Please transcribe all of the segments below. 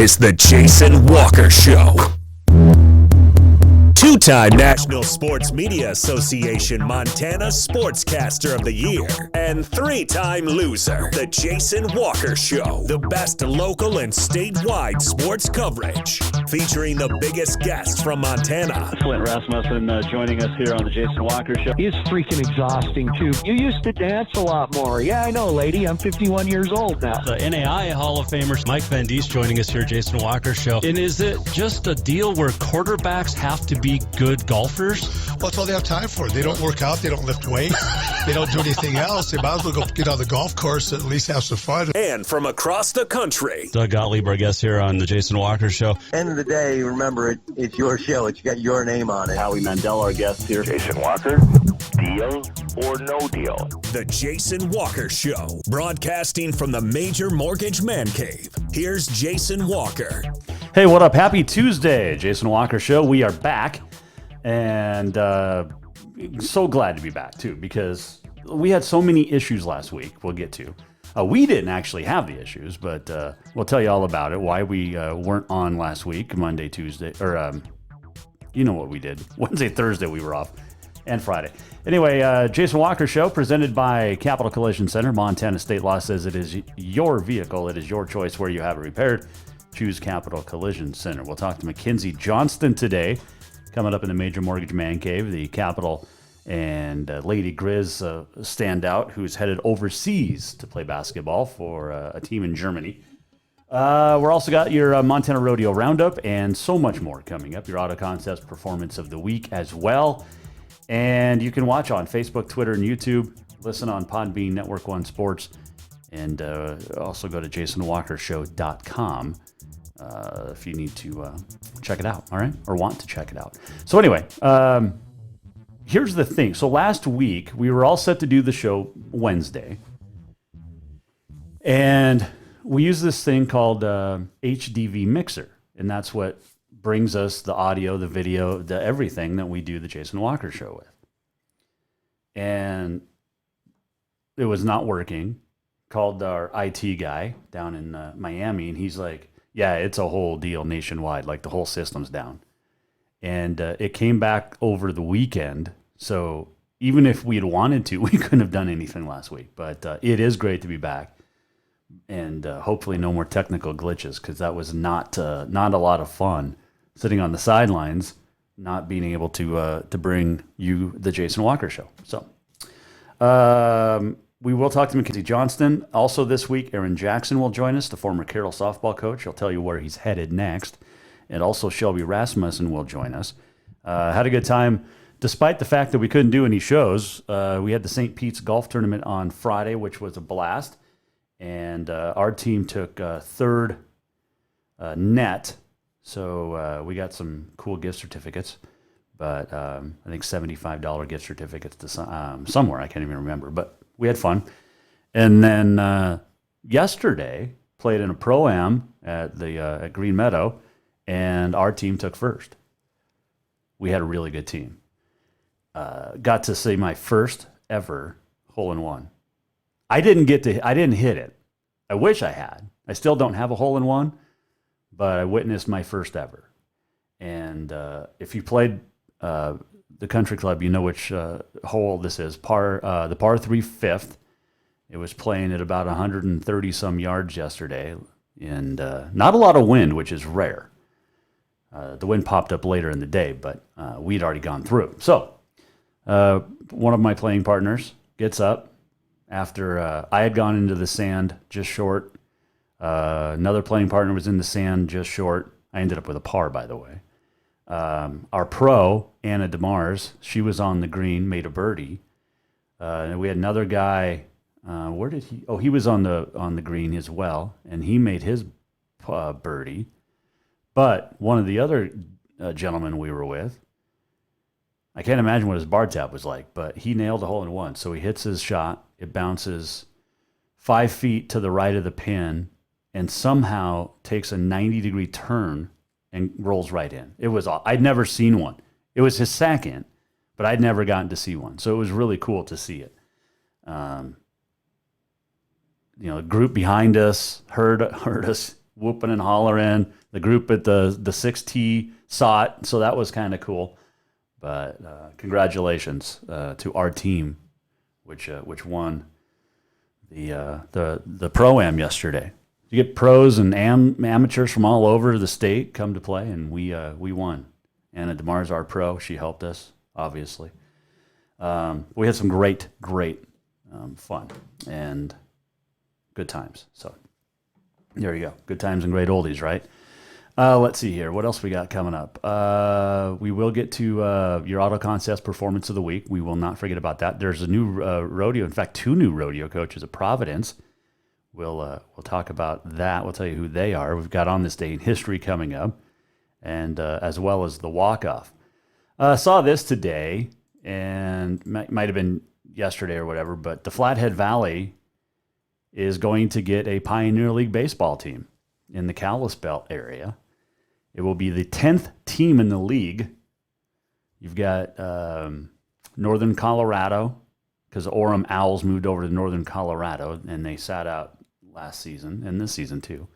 is the Jason Walker Show. Two-time National Sports Media Association Montana Sportscaster of the Year and three-time loser, the Jason Walker Show. The best local and statewide sports coverage, featuring the biggest guests from Montana. Flint Rasmussen joining us here on the Jason Walker Show. He's freaking exhausting, too. You used to dance a lot more. Yeah, I know, lady. I'm 51 years old now. The NAI Hall of Famer Mike Van Diest joining us here, Jason Walker Show. And is it just a deal where quarterbacks have to be good golfers? Well, that's all they have time for. They don't work out. They don't lift weights. They don't do anything else. They might as well go get on the golf course and at least have some fun. And from across the country, Doug Gottlieb, our guest here on the Jason Walker Show. End of the day, remember, it's your show. It's got your name on it. Howie Mandel, our guest here. Jason Walker, deal or no deal? The Jason Walker Show, broadcasting from the Major Mortgage Man Cave. Here's Jason Walker. Hey, what up? Happy Tuesday, Jason Walker Show. We are back, and so glad to be back, too, because we had so many issues last week we'll get to. We didn't actually have the issues, but we'll tell you all about it, why we weren't on last week, Monday, Tuesday, or you know what we did. Wednesday, Thursday, we were off, and Friday. Anyway, Jason Walker Show, presented by Capital Collision Center. Montana State Law says it is your vehicle. It is your choice where you have it repaired. Choose Capital Collision Center. We'll talk to McKenzie Johnston today, coming up in the Major Mortgage Man Cave, the Capital and Lady Grizz standout who's headed overseas to play basketball for a team in Germany. We're also got your Montana Rodeo Roundup and so much more coming up. Your Auto Concepts Performance of the Week as well. And you can watch on Facebook, Twitter, and YouTube. Listen on Podbean, Network One Sports, and also go to jasonwalkershow.com if you need to check it out, all right? Or want to check it out. So anyway, here's the thing. So last week, we were all set to do the show Wednesday. And we use this thing called HDV Mixer. And that's what brings us the audio, the video, the everything that we do the Jason Walker Show with. And it was not working. Called our IT guy down in Miami, and he's like, yeah, it's a whole deal nationwide. Like the whole system's down. And it came back over the weekend. So even if we'd wanted to, we couldn't have done anything last week. But it is great to be back. And hopefully no more technical glitches, because that was not a lot of fun sitting on the sidelines, not being able to bring you the Jason Walker Show. So we will talk to McKenzie Johnston. Also this week, Aaron Jackson will join us, the former Carroll softball coach. He'll tell you where he's headed next. And also Shelby Rasmussen will join us. Had a good time. Despite the fact that we couldn't do any shows, we had the St. Pete's Golf Tournament on Friday, which was a blast. And our team took third net. So we got some cool gift certificates. But I think $75 gift certificates to somewhere. I can't even remember. But we had fun. And then yesterday, played in a Pro-Am at at Green Meadow, and our team took first. We had a really good team. Got to see my first ever hole-in-one. I didn't hit it. I wish I had. I still don't have a hole-in-one, but I witnessed my first ever. And if you played the country club, you know which hole this is. The par 3 fifth. It was playing at about 130 some yards yesterday, and not a lot of wind, which is rare. The wind popped up later in the day, but we'd already gone through. So one of my playing partners gets up after I had gone into the sand just short. Another playing partner was in the sand just short. I ended up with a par, by the way. Our pro, Anna DeMars, she was on the green, made a birdie. And we had another guy. Where did he? Oh, he was on the green as well, and he made his birdie. But one of the other gentlemen we were with, I can't imagine what his bar tab was like, but he nailed a hole-in-one. So he hits his shot. It bounces 5 feet to the right of the pin and somehow takes a 90-degree turn and rolls right in. I'd never seen one. It was his second, but I'd never gotten to see one. So it was really cool to see it. The group behind us heard us whooping and hollering. The group at the 6T saw it, so that was kind of cool. But congratulations to our team, which won the Pro-Am yesterday. You get pros and amateurs from all over the state come to play, and we won. Anna DeMar's our pro. She helped us, obviously. We had some great fun and good times. So there you go. Good times and great oldies, right? Let's see here. What else we got coming up? We will get to your auto contest performance of the week. We will not forget about that. There's a new rodeo. In fact, 2 new rodeo coaches at Providence. We'll talk about that. We'll tell you who they are. We've got On This Day in History coming up, and as well as the walk-off. Saw this today, and might have been yesterday or whatever, but the Flathead Valley is going to get a Pioneer League baseball team in the Kalispell area. It will be the 10th team in the league. You've got Northern Colorado, because Orem Owls moved over to Northern Colorado, and they sat out last season, and this season too.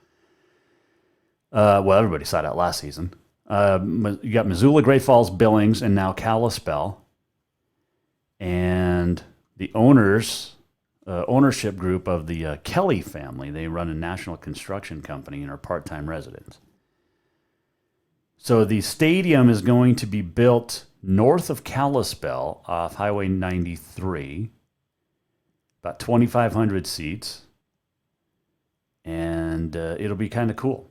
Well, everybody sat out last season. You got Missoula, Great Falls, Billings, and now Kalispell. And the ownership group of the Kelly family, they run a national construction company and are part-time residents. So the stadium is going to be built north of Kalispell off Highway 93, about 2,500 seats, and it'll be kind of cool.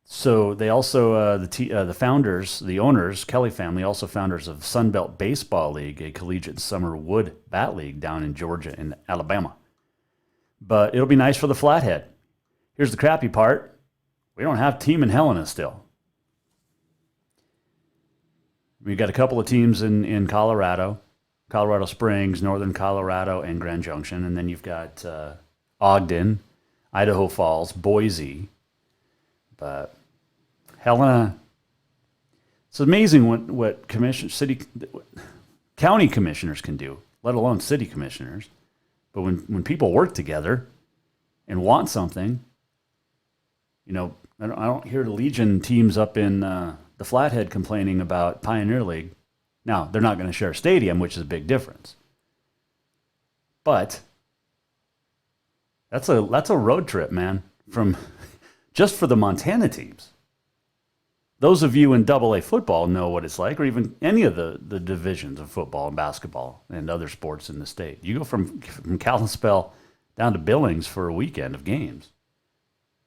So they also, the founders, the owners, Kelly family, also founders of Sunbelt Baseball League, a collegiate summer wood bat league down in Georgia and Alabama. But it'll be nice for the Flathead. Here's the crappy part. We don't have a team in Helena still. We've got a couple of teams in Colorado, Colorado Springs, Northern Colorado, and Grand Junction. And then you've got Ogden, Idaho Falls, Boise. But Helena, it's amazing what county commissioners can do, let alone city commissioners. But when people work together and want something, I don't hear the Legion teams up in the Flathead complaining about Pioneer League. Now, they're not going to share a stadium, which is a big difference. But that's a road trip, man, from just for the Montana teams. Those of you in AA football know what it's like, or even any of the divisions of football and basketball and other sports in the state. You go from Kalispell down to Billings for a weekend of games.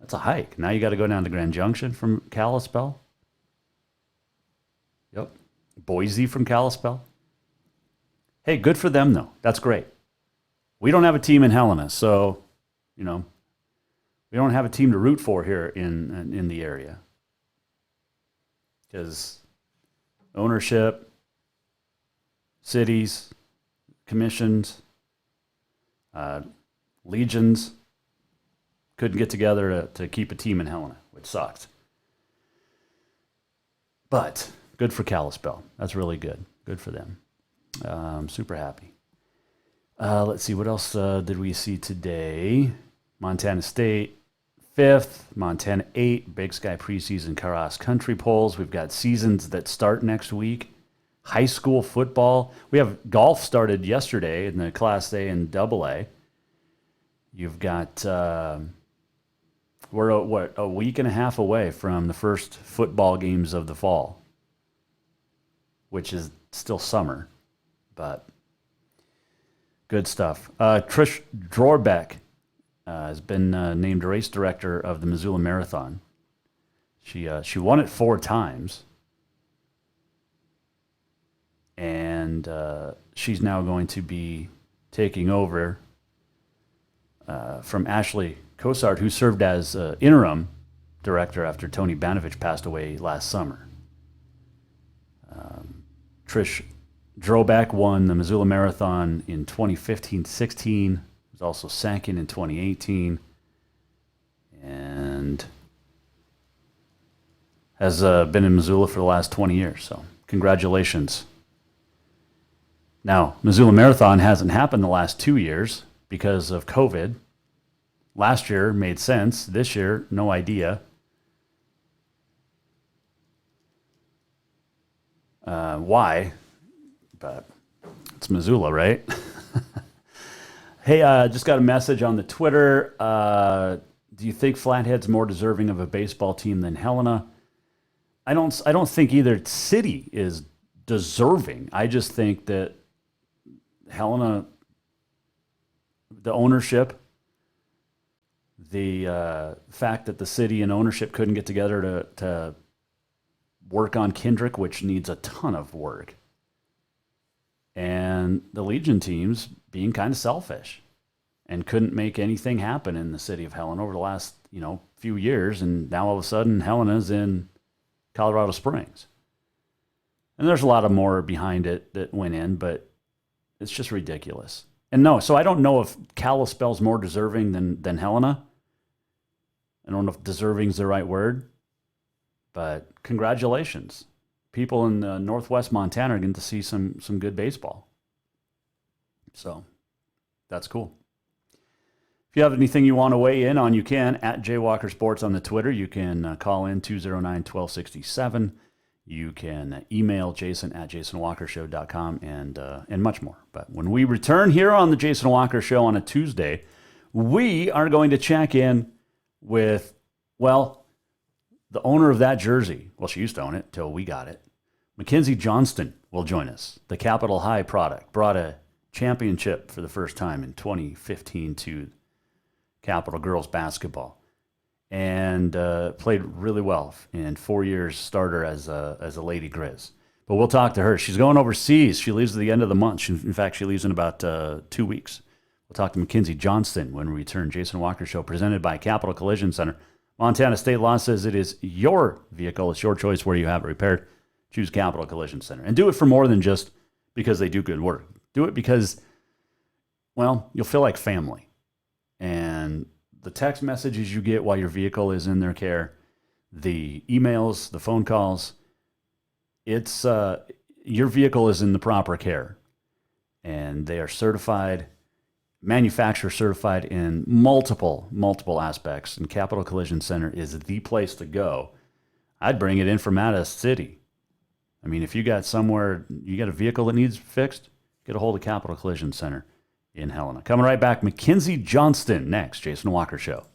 That's a hike. Now you got to go down to Grand Junction from Kalispell. Yep. Boise from Kalispell. Hey, good for them, though. That's great. We don't have a team in Helena, so, we don't have a team to root for here in the area. Because ownership, cities, commissions, legions couldn't get together to keep a team in Helena, which sucks. But good for Kalispell. That's really good. Good for them. Super happy. Let's see, what else did we see today? Montana State, 5th. Montana 8, Big Sky preseason cross country polls. We've got seasons that start next week. High school football. We have golf started yesterday in the Class A and AA. You've got, we're a week and a half away from the first football games of the fall, which is still summer, but good stuff. Trish Drorbeck has been named race director of the Missoula Marathon. She won it 4 times, and she's now going to be taking over from Ashley Cosard, who served as interim director after Tony Banovich passed away last summer. Trish Drorbeck won the Missoula Marathon in 2015-16. Was also second in 2018, and has been in Missoula for the last 20 years. So congratulations. Now, Missoula Marathon hasn't happened the last 2 years because of COVID. Last year made sense. This year, no idea. Why? But it's Missoula, right? Hey, just got a message on the Twitter. Do you think Flathead's more deserving of a baseball team than Helena? I don't think either city is deserving. I just think that Helena, the ownership, the fact that the city and ownership couldn't get together to work on Kendrick, which needs a ton of work, and the Legion teams being kind of selfish and couldn't make anything happen in the city of Helena over the last, few years. And now all of a sudden Helena's in Colorado Springs. And there's a lot of more behind it that went in, but it's just ridiculous. And no, so I don't know if Kalispell's more deserving than Helena. I don't know if deserving is the right word, but congratulations. People in Northwest Montana are getting to see some good baseball. So that's cool. If you have anything you want to weigh in on, you can at Jaywalker Sports on the Twitter. You can call in 209-1267. You can email Jason at jasonwalkershow.com and much more. But when we return here on the Jason Walker Show on a Tuesday, we are going to check in with, the owner of that jersey. Well, she used to own it till we got it. McKenzie Johnston will join us. The Capital High product brought a championship for the first time in 2015 to Capital Girls Basketball, and played really well in 4 years starter as a Lady Grizz. But we'll talk to her. She's going overseas. She leaves at the end of the month. In fact, she leaves in about 2 weeks. We'll talk to McKenzie Johnston when we return. Jason Walker Show presented by Capital Collision Center. Montana State Law says it is your vehicle. It's your choice where you have it repaired. Choose Capital Collision Center. And do it for more than just because they do good work. Do it because, you'll feel like family. And the text messages you get while your vehicle is in their care, the emails, the phone calls, it's your vehicle is in the proper care. And they are certified, manufacturer certified in multiple aspects. And Capital Collision Center is the place to go. I'd bring it in from out of city. I mean, if you got a vehicle that needs fixed, get a hold of Capital Collision Center in Helena. Coming right back, McKenzie Johnston next. Jason Walker Show.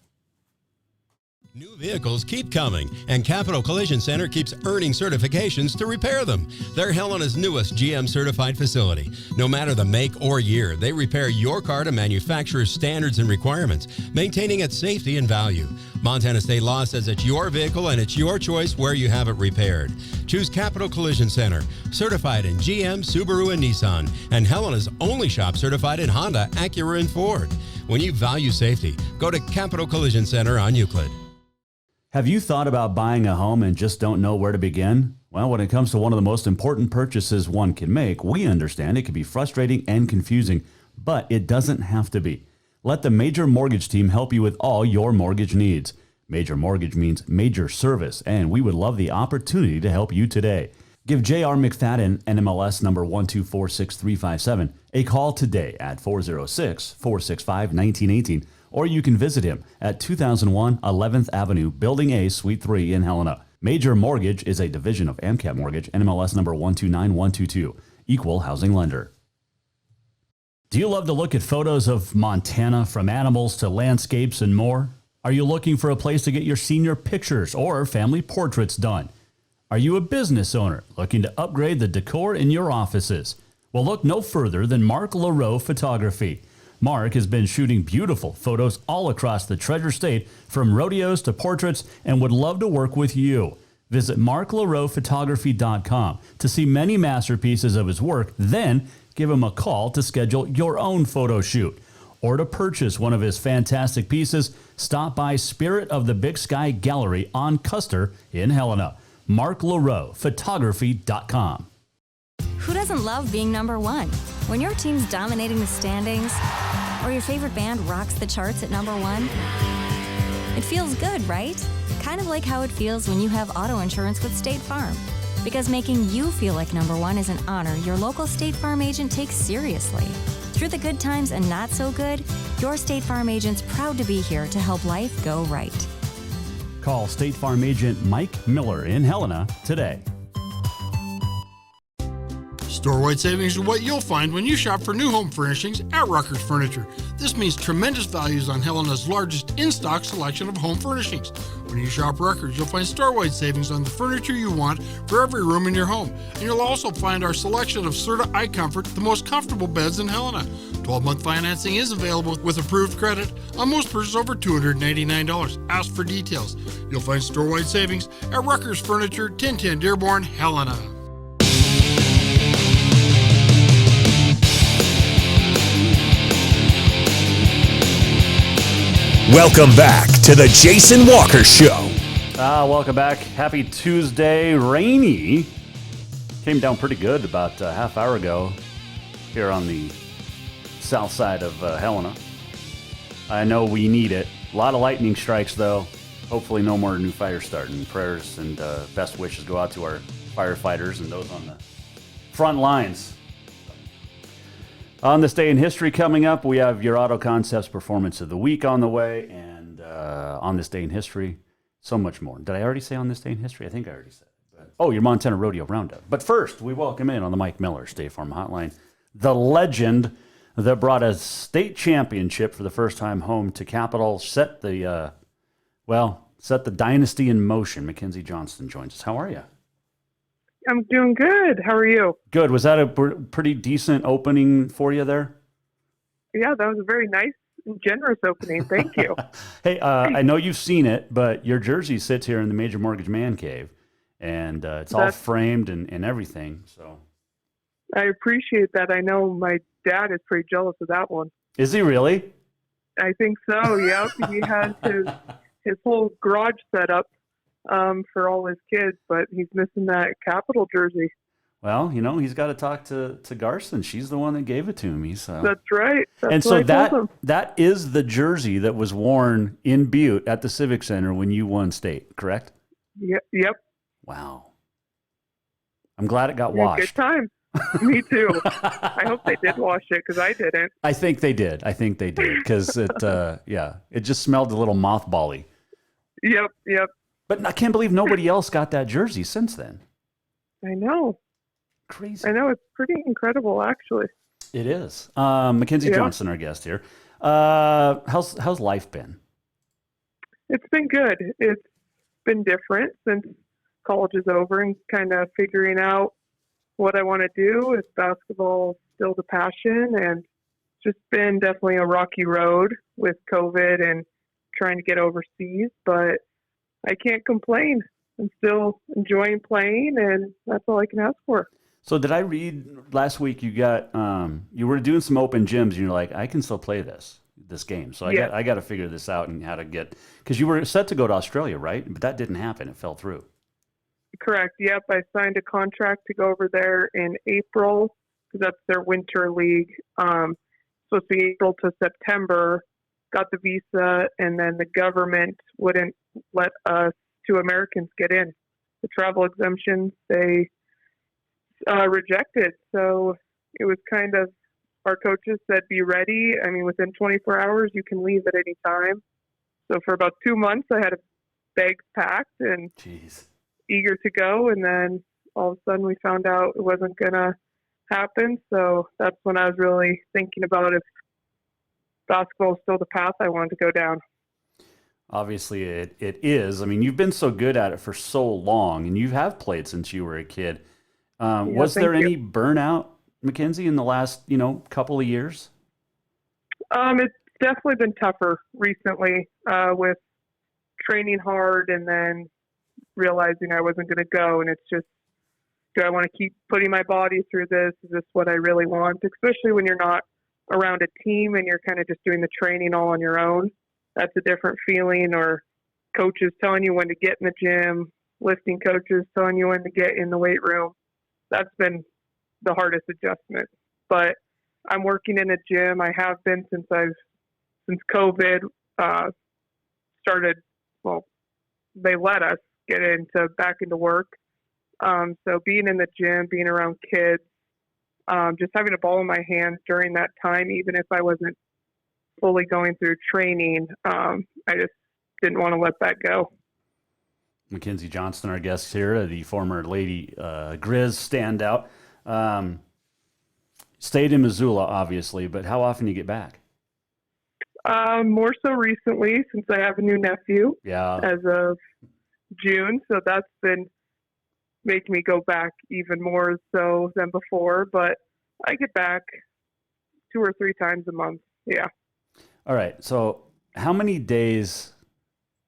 New vehicles keep coming, and Capital Collision Center keeps earning certifications to repair them. They're Helena's newest GM-certified facility. No matter the make or year, they repair your car to manufacturer's standards and requirements, maintaining its safety and value. Montana State Law says it's your vehicle and it's your choice where you have it repaired. Choose Capital Collision Center, certified in GM, Subaru, and Nissan, and Helena's only shop certified in Honda, Acura, and Ford. When you value safety, go to Capital Collision Center on Euclid. Have you thought about buying a home and just don't know where to begin? Well, when it comes to one of the most important purchases one can make, we understand it can be frustrating and confusing, but it doesn't have to be. Let the Major Mortgage team help you with all your mortgage needs. Major Mortgage means major service, and we would love the opportunity to help you today. Give J.R. McFadden, NMLS number 1246357, a call today at 406-465-1918, or you can visit him at 2001 11th Avenue, Building A, Suite 3 in Helena. Major Mortgage is a division of AMCAP Mortgage, NMLS number 129122, equal housing lender. Do you love to look at photos of Montana, from animals to landscapes and more? Are you looking for a place to get your senior pictures or family portraits done? Are you a business owner looking to upgrade the decor in your offices? Well, look no further than Mark LaRoe Photography. Mark has been shooting beautiful photos all across the Treasure State, from rodeos to portraits, and would love to work with you. Visit marklaroephotography.com to see many masterpieces of his work, then give him a call to schedule your own photo shoot. Or to purchase one of his fantastic pieces, stop by Spirit of the Big Sky Gallery on Custer in Helena. marklaroephotography.com. Who doesn't love being number one? When your team's dominating the standings, or your favorite band rocks the charts at number one, it feels good, right? Kind of like how it feels when you have auto insurance with State Farm. Because making you feel like number one is an honor your local State Farm agent takes seriously. Through the good times and not so good, your State Farm agent's proud to be here to help life go right. Call State Farm agent Mike Miller in Helena today. Store-wide savings are what you'll find when you shop for new home furnishings at Rucker's Furniture. This means tremendous values on Helena's largest in-stock selection of home furnishings. When you shop Rucker's, you'll find store-wide savings on the furniture you want for every room in your home. And you'll also find our selection of Serta iComfort, the most comfortable beds in Helena. 12-month financing is available with approved credit on most purchases over $289. Ask for details. You'll find store-wide savings at Rucker's Furniture, 1010 Dearborn, Helena. Welcome back to the Jason Walker Show. Welcome back. Happy Tuesday. Rainy. Came down pretty good about a half hour ago here on the south side of Helena. I know we need it. A lot of lightning strikes, though. Hopefully no more new fires starting. Prayers and best wishes go out to our firefighters and those on the front lines. On this day in history coming up, we have your Auto Concepts Performance of the Week on the way, and on this day in history, so much more. Did I already say on this day in history? I think I already said it. But, your Montana Rodeo Roundup. But first, we welcome in on the Mike Miller State Farm Hotline the legend that brought a state championship for the first time home to Capital, set the dynasty in motion. McKenzie Johnston joins us. How are you? I'm doing good. How are you? Good. Was that a pretty decent opening for you there? Yeah, that was a very nice and generous opening. Thank you. Hey, I know you've seen it, but your jersey sits here in the Major Mortgage Man Cave, and it's all framed and everything. So I appreciate that. I know my dad is pretty jealous of that one. Is he really? I think so, yep. He has his whole garage set up for all his kids, but he's missing that Capital jersey. Well, he's got to talk to Garson. She's the one that gave it to me. So that's right. And so that is the jersey that was worn in Butte at the Civic Center when you won state, correct? Yep. Wow. I'm glad it got washed. Good time. Me too. I hope they did wash it because I didn't. I think they did because it just smelled a little mothbally. Yep. But I can't believe nobody else got that jersey since then. I know. Crazy. I know. It's pretty incredible, actually. It is. McKenzie Johnston, our guest here. How's life been? It's been good. It's been different since college is over and kind of figuring out what I want to do. Is basketball still the passion? And it's just been definitely a rocky road with COVID and trying to get overseas, but I can't complain. I'm still enjoying playing, and that's all I can ask for. So did I read last week you got you were doing some open gyms and you're like, I can still play this game. So I got to figure this out and how to get, because you were set to go to Australia, right? But that didn't happen. It fell through. Correct. Yep. I signed a contract to go over there in April because that's their winter league. Supposed to be April to September. Got the visa, and then the government wouldn't let us two Americans get in. The travel exemptions they rejected. So it was kind of, our coaches said, be ready. I mean, within 24 hours, you can leave at any time. So for about 2 months, I had bags packed and eager to go. And then all of a sudden we found out it wasn't going to happen. So that's when I was really thinking about if basketball is still the path I wanted to go down. Obviously, it is. I mean, you've been so good at it for so long, and you have played since you were a kid. Was there any burnout, McKenzie, in the last couple of years? It's definitely been tougher recently with training hard and then realizing I wasn't going to go. And it's just, do I want to keep putting my body through this? Is this what I really want? Especially when you're not around a team and you're kind of just doing the training all on your own. That's a different feeling. Or coaches telling you when to get in the gym, lifting coaches telling you when to get in the weight room. That's been the hardest adjustment. But I'm working in a gym. I have been since COVID started. Well, they let us get back into work. So being in the gym, being around kids, just having a ball in my hand during that time, even if I wasn't fully going through training, I just didn't want to let that go. McKenzie Johnston, our guest here, the former Lady Grizz standout. Stayed in Missoula, obviously, but how often do you get back? More so recently, since I have a new nephew as of June. So that's been making me go back even more so than before. But I get back 2 or 3 times a month. Yeah. All right. So how many days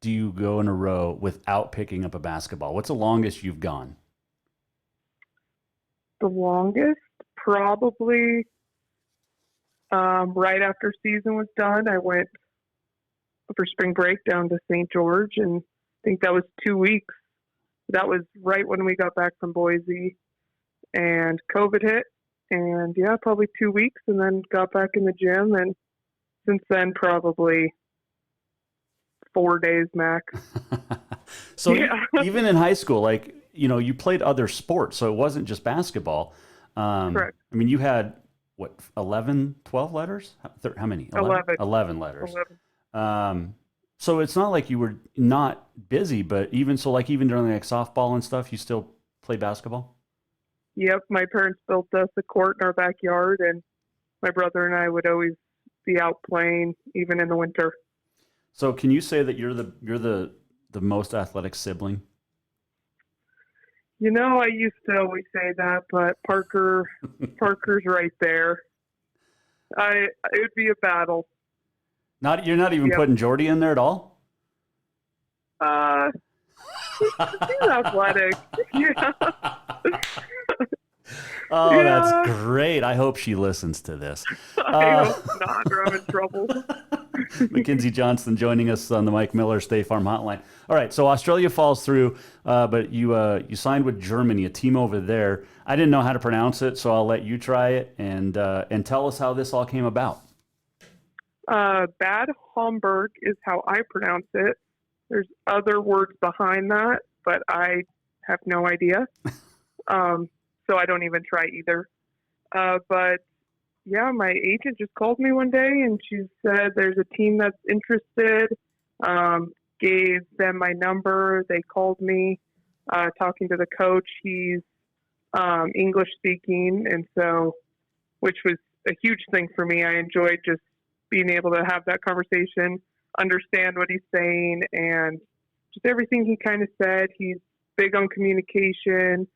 do you go in a row without picking up a basketball? What's the longest you've gone? The longest, probably right after season was done, I went for spring break down to St. George, and I think that was 2 weeks. That was right when we got back from Boise, and COVID hit, and yeah, probably 2 weeks, and then got back in the gym, and since then, probably 4 days max. So even in high school, like, you know, you played other sports, so it wasn't just basketball. Correct. I mean, you had, what, 11, 12 letters? How many? 11. 11 letters. 11. So it's not like you were not busy, but even during like softball and stuff, you still play basketball? Yep. My parents built us a court in our backyard, and my brother and I would always be out playing, even in the winter. So can you say that you're the most athletic sibling? You know, I used to always say that, but Parker's right there. It would be a battle. You're not even putting Jordy in there at all? He's athletic. Yeah. Oh, yeah. That's great. I hope she listens to this. I hope not, or I'm in trouble. McKenzie Johnston joining us on the Mike Miller State Farm Hotline. All right, so Australia falls through, but you signed with Germany, a team over there. I didn't know how to pronounce it, so I'll let you try it and tell us how this all came about. Bad Homburg is how I pronounce it. There's other words behind that, but I have no idea. So I don't even try either. But yeah, my agent just called me one day and she said there's a team that's interested, gave them my number. They called me, talking to the coach. He's English speaking. And so, which was a huge thing for me. I enjoyed just being able to have that conversation, understand what he's saying, and just everything he kind of said. He's big on communication.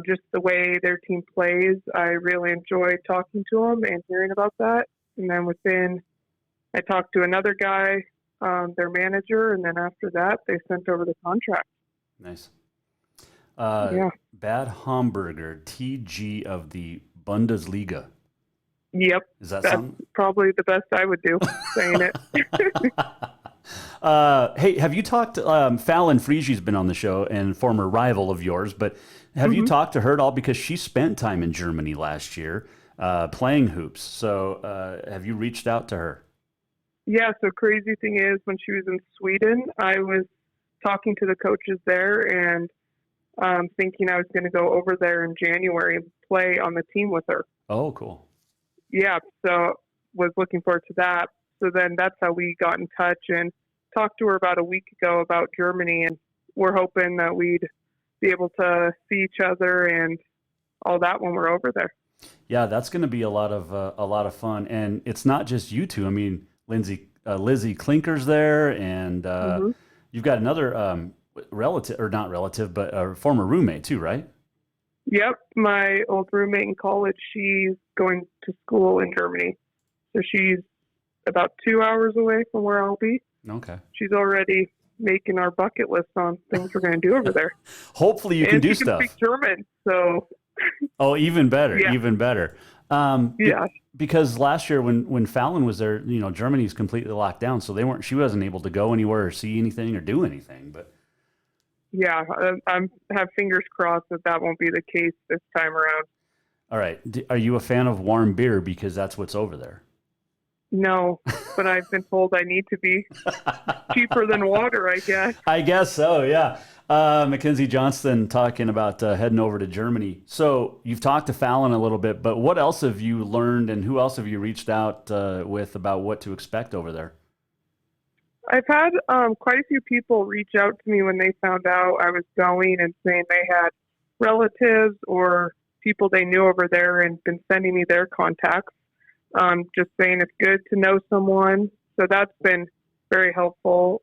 Just the way their team plays, I really enjoyed talking to him and hearing about that. And then I talked to another guy, their manager, and then after that, they sent over the contract. Nice. Bad Hamburger, TG of the Bundesliga. Yep. That's probably the best I would do, saying it. Hey, have you talked to Fallon Friege's been on the show and former rival of yours, but have you talked to her at all? Because she spent time in Germany last year playing hoops. So have you reached out to her? Yeah, so crazy thing is when she was in Sweden, I was talking to the coaches there and thinking I was going to go over there in January and play on the team with her. Oh, cool. Yeah, so was looking forward to that. So then that's how we got in touch and talked to her about a week ago about Germany, and we're hoping that we'd be able to see each other and all that when we're over there. Yeah, that's going to be a lot of fun, and it's not just you two. I mean, Lizzie Klinker's there, and you've got another relative, or not relative, but a former roommate too, right? Yep, my old roommate in college. She's going to school in Germany, so she's about 2 hours away from where I'll be. Okay. She's already making our bucket list on things we're going to do over there. Hopefully you can do stuff. And she can speak German, so. Oh, even better, yeah. Even better. Yeah. Because last year when Fallon was there, you know, Germany's completely locked down, so she wasn't able to go anywhere or see anything or do anything. But yeah, I have fingers crossed that won't be the case this time around. All right. Are you a fan of warm beer because that's what's over there? No, but I've been told I need to be cheaper than water, I guess. I guess so, yeah. McKenzie Johnston talking about heading over to Germany. So you've talked to Fallon a little bit, but what else have you learned and who else have you reached out with about what to expect over there? I've had quite a few people reach out to me when they found out I was going and saying they had relatives or people they knew over there and been sending me their contacts, just saying it's good to know someone. So that's been very helpful.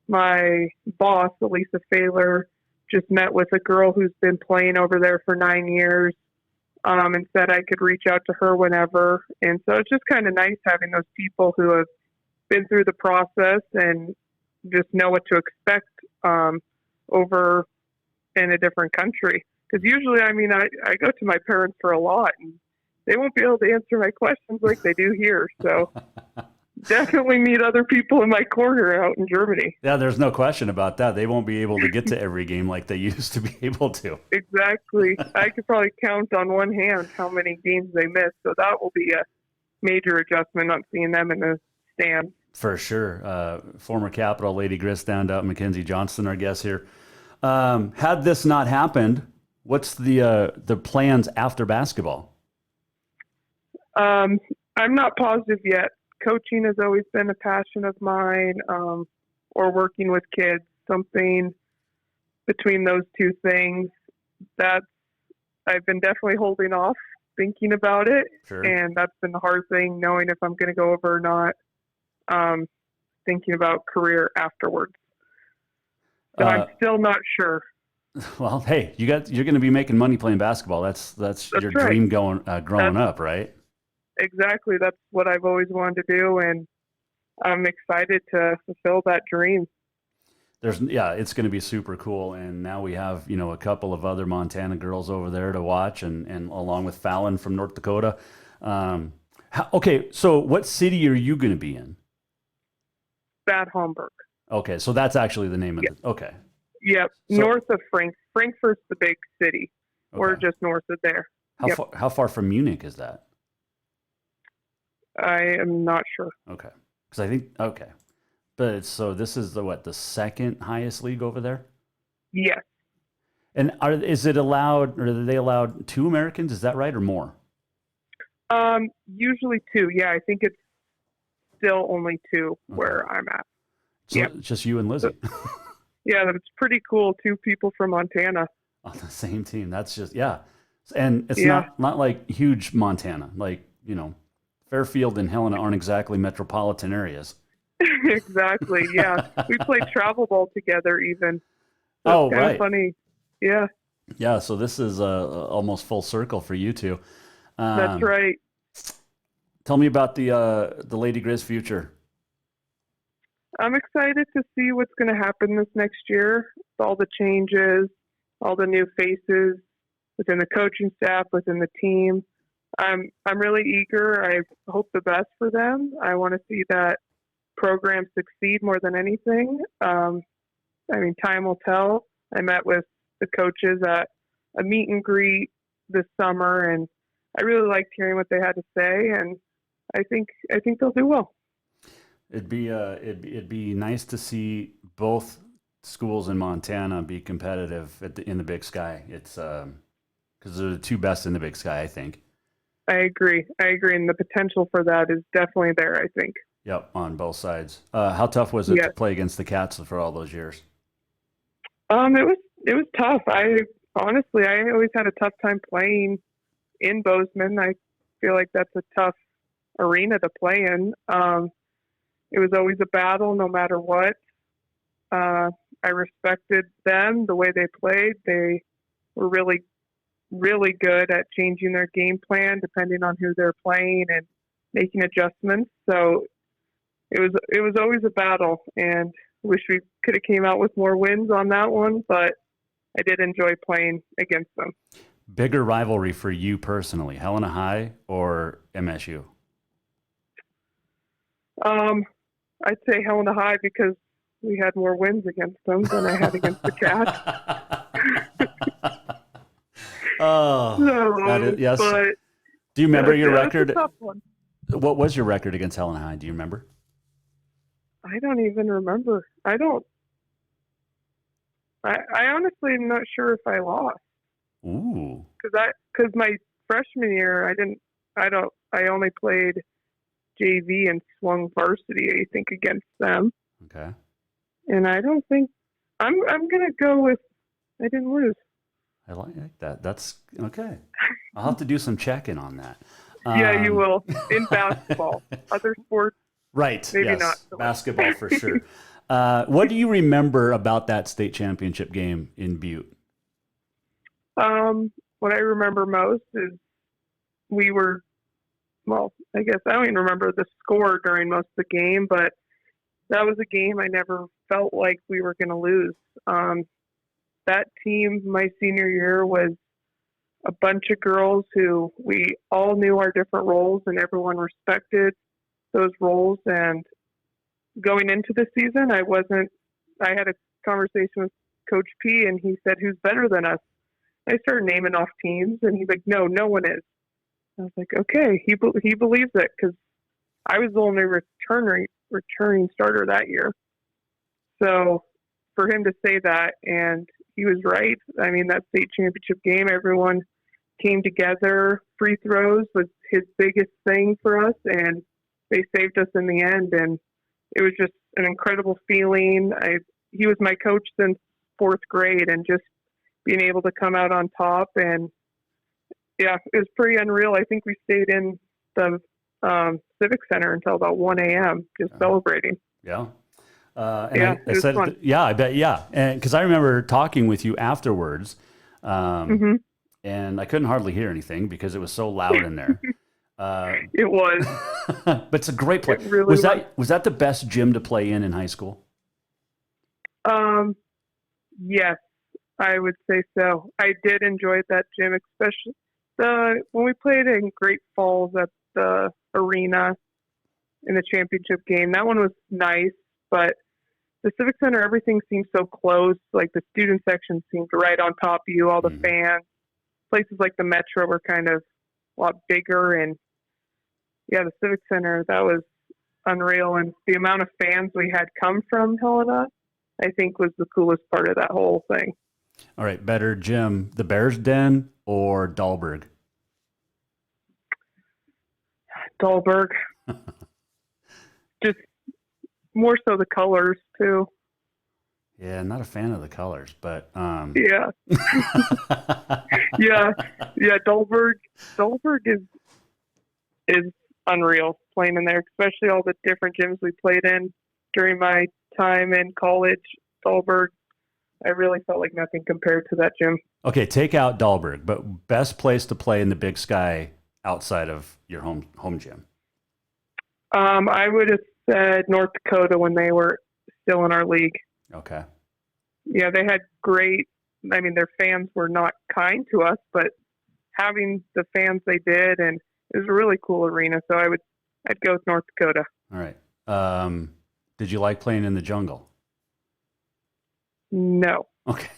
My boss, Elisa Failer, just met with a girl who's been playing over there for 9 years and said I could reach out to her whenever. And so it's just kind of nice having those people who have been through the process and just know what to expect over in a different country. Because usually, I mean, I go to my parents for a lot, and they won't be able to answer my questions like they do here. So definitely meet other people in my corner out in Germany. Yeah, there's no question about that. They won't be able to get to every game like they used to be able to. Exactly. I could probably count on one hand how many games they missed. So that will be a major adjustment, not seeing them in the stand. For sure. Former Capital Lady Gris down out McKenzie Johnston, our guest here. Had this not happened, what's the plans after basketball? I'm not positive yet. Coaching has always been a passion of mine, or working with kids, something between those two things. I've been definitely holding off thinking about it. Sure. And that's been the hard thing, knowing if I'm going to go over or not, thinking about career afterwards. So I'm still not sure. Well, hey, you're going to be making money playing basketball. That's your right. dream growing up, right? Exactly. That's what I've always wanted to do, and I'm excited to fulfill that dream. It's going to be super cool. And now we have, a couple of other Montana girls over there to watch, and along with Fallon from North Dakota. Okay, so what city are you going to be in? Bad Homburg. Okay, so that's actually the name of it. Okay. Yep, So, north of Frankfurt's the big city. Okay. We're just north of there. How far from Munich is that? I am not sure. Okay, because I think but this is the second highest league over there. Yes. And is it allowed, or are they allowed 2 Americans? Is that right, or more? Usually 2. Yeah, I think it's still only 2 where I'm at. So it's just you and Lizzie. Yeah, that's pretty cool. 2 people from Montana on the same team. That's just and it's not like huge Montana, like Fairfield and Helena aren't exactly metropolitan areas. Exactly. Yeah, we played travel ball together even. So it's kind of funny. Yeah. Yeah. So this is almost full circle for you two. That's right. Tell me about the Lady Gris future. I'm excited to see what's going to happen this next year. All the changes, all the new faces within the coaching staff, within the team. I'm really eager. I hope the best for them. I want to see that program succeed more than anything. Time will tell. I met with the coaches at a meet and greet this summer, and I really liked hearing what they had to say, and I think they'll do well. It'd be nice to see both schools in Montana be competitive in the Big Sky. It's because they're the 2 best in the Big Sky, I think. I agree, and the potential for that is definitely there, I think. Yep, on both sides. How tough was it to play against the Cats for all those years? It was tough. I always had a tough time playing in Bozeman. I feel like that's a tough arena to play in. It was always a battle, no matter what. I respected them, the way they played. They were really, really good at changing their game plan depending on who they're playing and making adjustments. So it was always a battle, and wish we could have came out with more wins on that one, but I did enjoy playing against them. Bigger rivalry for you personally, Helena High or MSU? I'd say Helena High because we had more wins against them than I had against the Cats. Yes. But do you remember your record? Tough one. what was your record against Helena High? Do you remember? I don't even remember. I honestly am not sure if I lost. Ooh. Because my freshman year, I only played JV and swung varsity, I think, against them. Okay. And I don't think I'm gonna go with I didn't lose. I like that. That's okay. I'll have to do some checking on that. Yeah, you will. In basketball. Other sports, right. maybe yes. not. Basketball for sure. What do you remember about that state championship game in Butte? What I remember most is I guess I don't even remember the score during most of the game, but that was a game I never felt like we were going to lose. That team, my senior year, was a bunch of girls who we all knew our different roles and everyone respected those roles. And going into the season, I had a conversation with Coach P and he said, "Who's better than us?" I started naming off teams and he's like, no one is. I was like, okay, he believes it because I was the only returning starter that year. So for him to say that, and he was right. I mean, that state championship game, everyone came together. Free throws was his biggest thing for us, and they saved us in the end. And it was just an incredible feeling. He was my coach since 4th grade, and just being able to come out on top, and yeah, it was pretty unreal. I think we stayed in the Civic Center until about 1 a.m. just celebrating. Yeah. It was fun. I bet. Yeah. And cause I remember talking with you afterwards, and I couldn't hardly hear anything because it was so loud in there. It was, but it's a great play. Really was that the best gym to play in high school? Yes, I would say so. I did enjoy that gym, especially when we played in Great Falls at the arena in the championship game. That one was nice, but the Civic Center, everything seemed so close. Like the student section seemed right on top of you, all the fans. Places like the Metro were kind of a lot bigger. And yeah, the Civic Center, that was unreal. And the amount of fans we had come from Helena, I think, was the coolest part of that whole thing. All right, better gym, the Bears Den or Dahlberg? Dahlberg. Just more so the colors too. Yeah, not a fan of the colors, but yeah. yeah. Dahlberg is unreal playing in there, especially all the different gyms we played in during my time in college. Dahlberg, I really felt like nothing compared to that gym. Okay, take out Dahlberg, but best place to play in the Big Sky outside of your home gym? I would have said North Dakota when they were still in our league. Okay. Yeah, they had their fans were not kind to us, but having the fans they did, and it was a really cool arena. So I'd go with North Dakota. All right. Did you like playing in the jungle? No. Okay.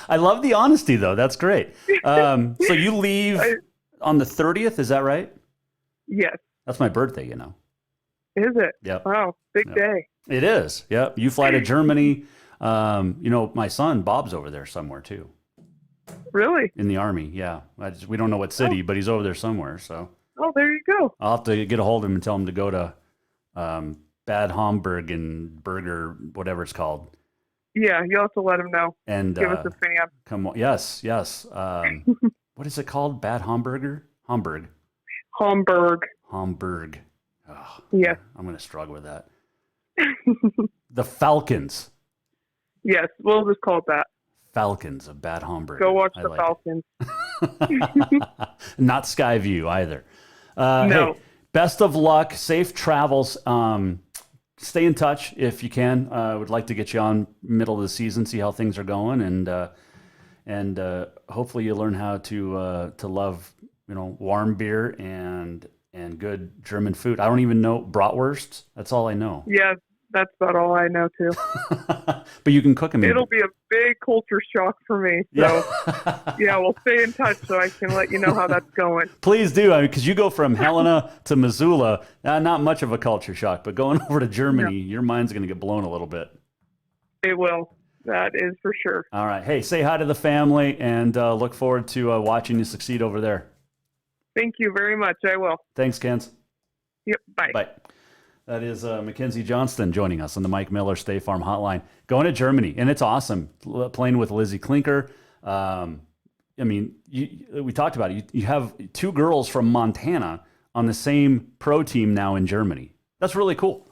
I love the honesty, though. That's great. So you leave on the 30th, is that right? Yes. That's my birthday, you know. Is it? Yep. Wow, big day. It is. Yep. You fly to Germany. My son, Bob's over there somewhere, too. Really? In the Army, yeah. We don't know what city, but he's over there somewhere. So. Oh, there you go. I'll have to get a hold of him and tell him to go to Bad Homburg and Burger, whatever it's called. Yeah, you'll have to let him know. And give us a fan. Come on. Yes. What is it called? Bad Hamburger? Hamburg. Oh, yes. I'm going to struggle with that. The Falcons. Yes, we'll just call it that. Falcons of Bad Homburg. Go watch the Falcons. Not Skyview either. No. Hey, best of luck. Safe travels. Stay in touch if you can. Would like to get you on middle of the season, see how things are going, and hopefully you learn how to love warm beer and good German food. I don't even know bratwurst. That's all I know. Yeah, that's about all I know too. But you can cook them. It'll be a big culture shock for me. So, yeah, we'll stay in touch so I can let you know how that's going. Please do, because you go from Helena to Missoula, not much of a culture shock, but going over to Germany, your mind's going to get blown a little bit. It will. That is for sure. All right. Hey, say hi to the family, and look forward to watching you succeed over there. Thank you very much. I will. Thanks, Kens. Yep. Bye. Bye. That is McKenzie Johnston joining us on the Mike Miller State Farm Hotline. Going to Germany, and it's awesome playing with Lizzie Klinker. I mean, we talked about it. You have two girls from Montana on the same pro team now in Germany. That's really cool.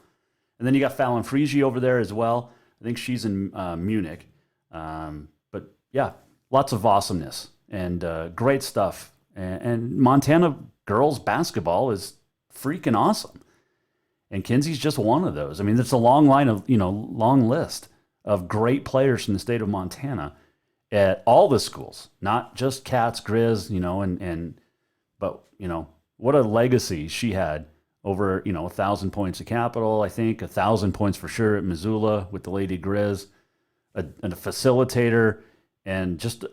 And then you got Fallon Friese over there as well. I think she's in Munich. But yeah, lots of awesomeness and great stuff. And Montana girls basketball is freaking awesome. And Kenzie's just one of those. I mean, it's a long long list of great players from the state of Montana at all the schools, not just Cats, Grizz, but what a legacy she had over, 1,000 points at Capital, I think, 1,000 points for sure at Missoula with the Lady Grizz, a facilitator, and just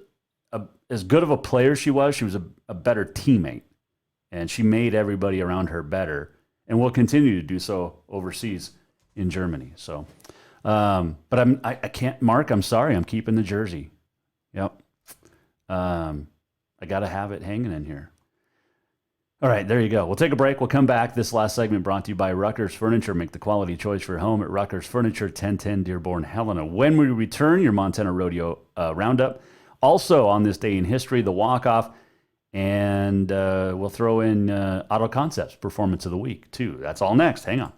as good of a player she was a better teammate. And she made everybody around her better. And will continue to do so overseas in Germany. So, but I can't, Mark, I'm sorry, I'm keeping the jersey. Yep. I got to have it hanging in here. All right, there you go. We'll take a break. We'll come back. This last segment brought to you by Rucker's Furniture. Make the quality choice for your home at Rucker's Furniture, 1010 Dearborn, Helena. When we return, your Montana Rodeo Roundup. Also on this day in history, the walk-off. And we'll throw in Auto Concepts Performance of the Week, too. That's all next. Hang on.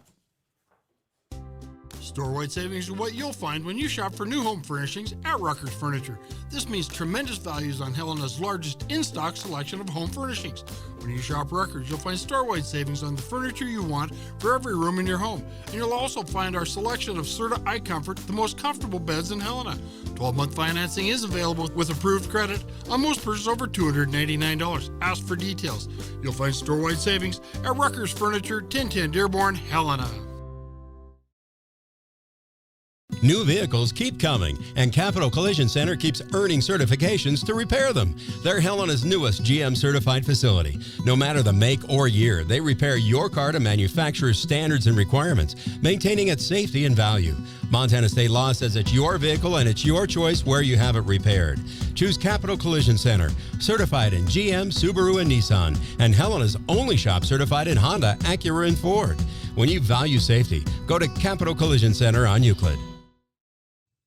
Store-wide savings are what you'll find when you shop for new home furnishings at Rucker's Furniture. This means tremendous values on Helena's largest in-stock selection of home furnishings. When you shop Rucker's, you'll find store-wide savings on the furniture you want for every room in your home. And you'll also find our selection of Serta iComfort, the most comfortable beds in Helena. 12-month financing is available with approved credit on most purchases over $299. Ask for details. You'll find store-wide savings at Rucker's Furniture, 1010 Dearborn, Helena. New vehicles keep coming, and Capital Collision Center keeps earning certifications to repair them. They're Helena's newest GM-certified facility. No matter the make or year, they repair your car to manufacturer's standards and requirements, maintaining its safety and value. Montana state law says it's your vehicle and it's your choice where you have it repaired. Choose Capital Collision Center, certified in GM, Subaru, and Nissan, and Helena's only shop certified in Honda, Acura, and Ford. When you value safety, go to Capital Collision Center on Euclid.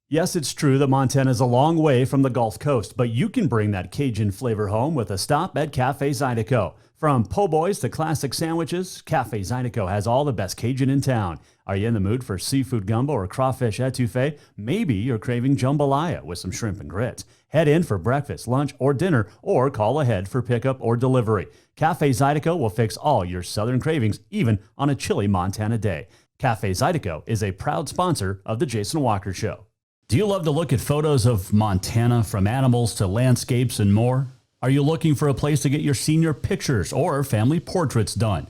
Yes, it's true that Montana is a long way from the Gulf Coast, but you can bring that Cajun flavor home with a stop at Cafe Zydeco. From po' boys to classic sandwiches, Cafe Zydeco has all the best Cajun in town. Are you in the mood for seafood gumbo or crawfish etouffee? Maybe you're craving jambalaya with some shrimp and grits. Head in for breakfast, lunch, or dinner, or call ahead for pickup or delivery. Cafe Zydeco will fix all your southern cravings, even on a chilly Montana day. Cafe Zydeco is a proud sponsor of The Jason Walker Show. Do you love to look at photos of Montana, from animals to landscapes and more? Are you looking for a place to get your senior pictures or family portraits done?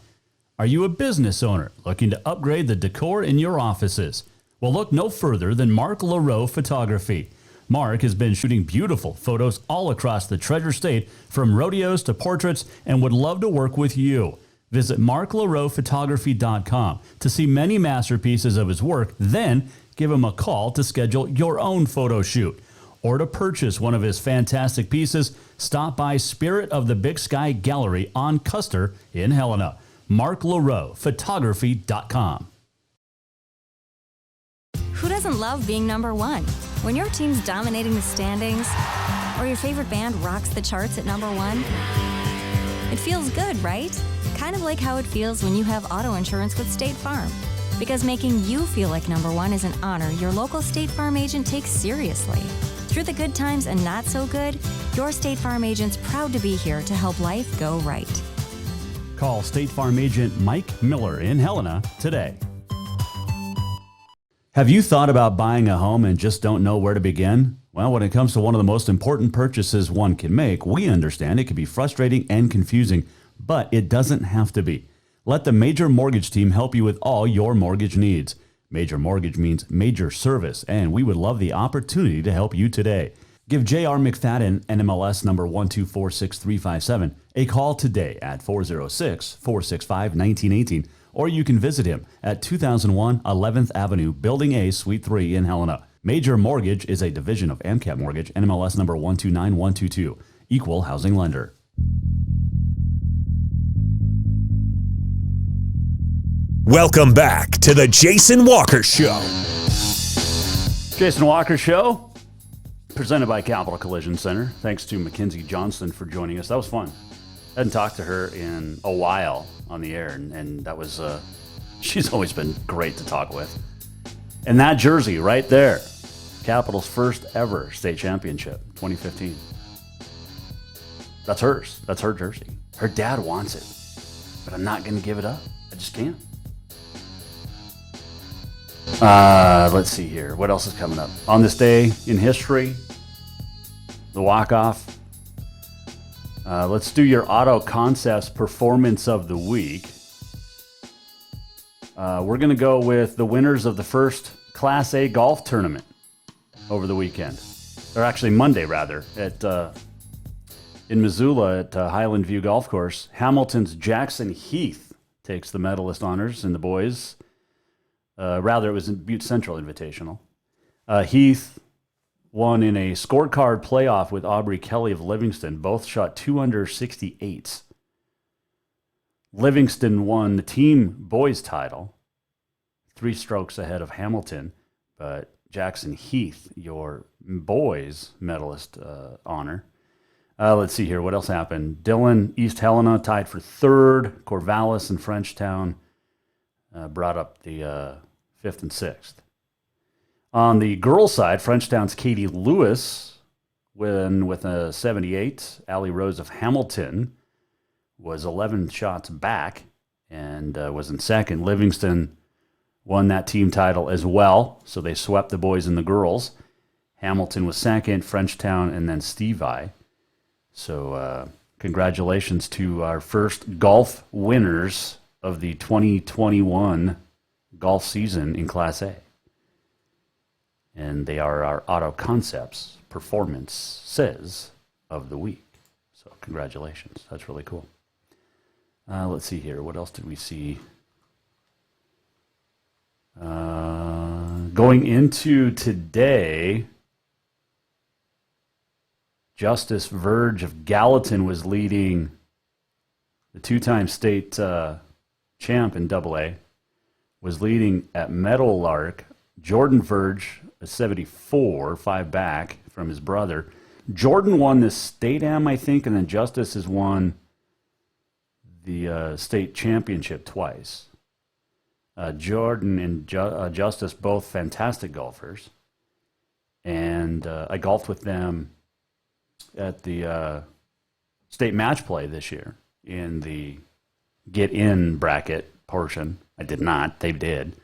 Are you a business owner looking to upgrade the decor in your offices? Well, look no further than Mark LaRoe Photography. Mark has been shooting beautiful photos all across the Treasure State, from rodeos to portraits, and would love to work with you. Visit marklaroephotography.com to see many masterpieces of his work, then give him a call to schedule your own photo shoot. Or to purchase one of his fantastic pieces, stop by Spirit of the Big Sky Gallery on Custer in Helena. marklaroephotography.com. Who doesn't love being number one? When your team's dominating the standings, or your favorite band rocks the charts at number one, it feels good, right? Kind of like how it feels when you have auto insurance with State Farm. Because making you feel like number one is an honor your local State Farm agent takes seriously. Through the good times and not so good, your State Farm agent's proud to be here to help life go right. Call State Farm agent Mike Miller in Helena today. Have you thought about buying a home and just don't know where to begin? Well, when it comes to one of the most important purchases one can make, we understand it can be frustrating and confusing, but it doesn't have to be. Let the Major Mortgage Team help you with all your mortgage needs. Major mortgage means major service, and we would love the opportunity to help you today. Give J.R. McFadden, NMLS number 1246357, a call today at 406-465-1918, or you can visit him at 2001 11th Avenue, Building A, Suite 3 in Helena. Major Mortgage is a division of AMCAP Mortgage, NMLS number 129122, equal housing lender. Welcome back to the Jason Walker Show. Jason Walker Show, presented by Capital Collision Center. Thanks to McKenzie Johnston for joining us. That was fun. I hadn't talked to her in a while on the air, and that was, she's always been great to talk with. And that jersey right there, Capital's first ever state championship, 2015. That's hers. That's her jersey. Her dad wants it, but I'm not going to give it up. I just can't. Let's see here. What else is coming up? On this day in history, the walk-off. Let's do your Auto Concepts Performance of the Week. We're going to go with the winners of the first Class A golf tournament over the weekend. Or actually Monday, rather, in Missoula at Highland View Golf Course. Hamilton's Jackson Heath takes the medalist honors in the boys. Rather, it was in Butte Central Invitational. Heath won in a scorecard playoff with Aubrey Kelly of Livingston. Both shot 2 under 68s. Livingston won the team boys title, 3 strokes ahead of Hamilton. But Jackson Heath, your boys medalist honor. Let's see here. What else happened? Dillon, East Helena tied for 3rd. Corvallis and Frenchtown brought up the 5th and 6th. On the girls' side, Frenchtown's Katie Lewis won with a 78. Allie Rose of Hamilton was 11 shots back and was in 2nd. Livingston won that team title as well, so they swept the boys and the girls. Hamilton was 2nd, Frenchtown, and then Stevie. So congratulations to our first golf winners of the 2021 golf season in Class A. And they are our Auto Concepts Performances of the Week. So congratulations. That's really cool. Let's see here. What else did we see? Going into today, Justice Verge of Gallatin was leading the 2-time state champ in AA, was leading at Meadowlark. Jordan Verge, a 74, 5 back from his brother. Jordan won the state am, I think, and then Justice has won the state championship twice. Jordan and Justice, both fantastic golfers. And I golfed with them at the state match play this year in the get-in bracket portion. I did not. They did.